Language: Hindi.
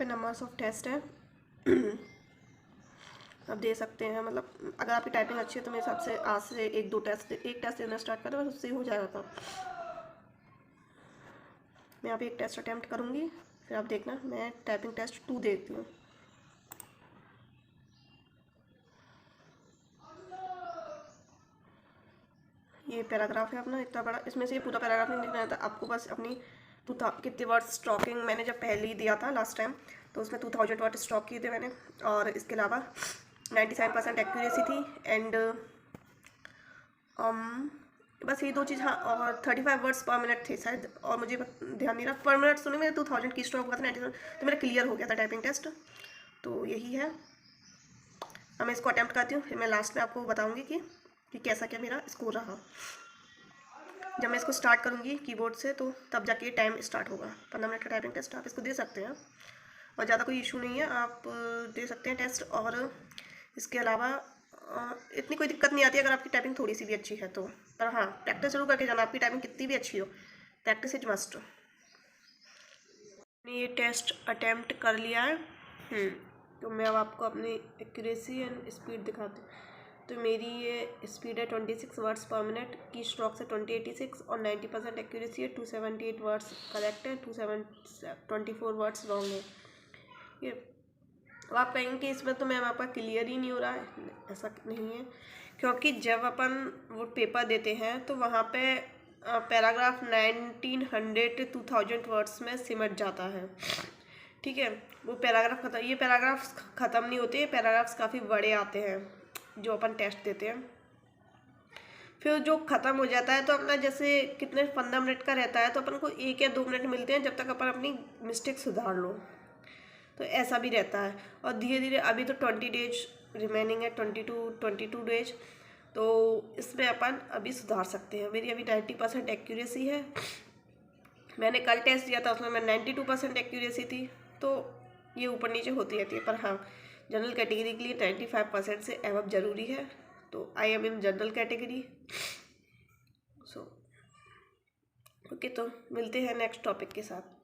पे नंबर्स ऑफ टेस्ट है। आप दे सकते हैं, मतलब अगर आपकी टाइपिंग अच्छी है तो मेरे हिसाब से आज से एक टेस्ट देना स्टार्ट करें, बस उससे ही हो जाएगा काम। मैं यहाँ पे एक टेस्ट अटैम्प्ट करूँगी, फिर आप देखना मैं टाइपिंग टेस्ट 2 देती हूँ। ये पैराग्राफ है अपना इतना बड़ा, इसमें से ये पूरा पैराग्राफ नहीं लिखना था आपको, बस अपनी कितने वर्ड स्टॉकिंग मैंने जब पहले ही दिया था लास्ट टाइम, तो उसमें 2000 वर्ड स्टॉक किए थे मैंने, और इसके अलावा 97% एक्यूरेसी थी एंड बस ये 2 चीज़। हाँ, और 35 वर्ड्स पर मिनट थे शायद, और मुझे ध्यान नहीं रहा पर मिनट सुने, मेरे 2000 की स्टॉक हुआ था 97, तो मेरा क्लियर हो गया था टाइपिंग टेस्ट। तो यही है, अब मैं इसको अटैम्प्ट करती हूँ, फिर मैं लास्ट में आपको बताऊँगी कि कैसा क्या मेरा स्कोर रहा। जब मैं इसको स्टार्ट करूँगी कीबोर्ड से तो तब जाके टाइम स्टार्ट होगा। 15 मिनट का टाइपिंग टेस्ट आप इसको दे सकते हैं, और ज़्यादा कोई इशू नहीं है, आप दे सकते हैं टेस्ट। और इसके अलावा इतनी कोई दिक्कत नहीं आती अगर आपकी टाइपिंग थोड़ी सी भी अच्छी है तो, पर हाँ प्रैक्टिस जरूर करके जाना, आपकी टाइपिंग कितनी भी अच्छी हो, प्रैक्टिस इज मस्ट। मैंने ये टेस्ट अटैम्प्ट कर लिया है। तो मैं अब आपको अपनी एक्यूरेसी एंड स्पीड दिखाती हूँ। तो मेरी ये स्पीड है 26 वर्ड्स पर मिनट की स्ट्रोक से 2086, और 90% एक्यूरेसी है, 278 वर्ड्स करेक्ट है, 24 वर्ड्स रॉन्ग है। ये अब आप कहेंगे कि इसमें तो मैम आपका क्लियर ही नहीं हो रहा है, ऐसा नहीं है, क्योंकि जब अपन वो पेपर देते हैं तो वहाँ पे पैराग्राफ 1900 2000 वर्ड्स में सिमट जाता है। ठीक है, वो पैराग्राफ खत्म, ये पैराग्राफ्स ख़त्म नहीं होते, पैराग्राफ्स काफ़ी बड़े आते हैं जो अपन टेस्ट देते हैं। फिर जो ख़त्म हो जाता है तो अपना जैसे कितने 15 मिनट का रहता है, तो अपन को 1 या 2 मिनट मिलते हैं जब तक अपन अपनी मिस्टेक सुधार लो, तो ऐसा भी रहता है। और धीरे धीरे अभी तो 20 डेज रिमेनिंग है, 22 डेज, तो इसमें अपन अभी सुधार सकते हैं। मेरी अभी 90% एक्यूरेसी है, मैंने कल टेस्ट दिया था उसमें मैं 92% एक्यूरेसी थी, तो ये ऊपर नीचे होती रहती है। पर हाँ, जनरल कैटेगरी के लिए 95% से एवब ज़रूरी है, तो I am in general category. So okay, तो मिलते हैं नेक्स्ट टॉपिक के साथ।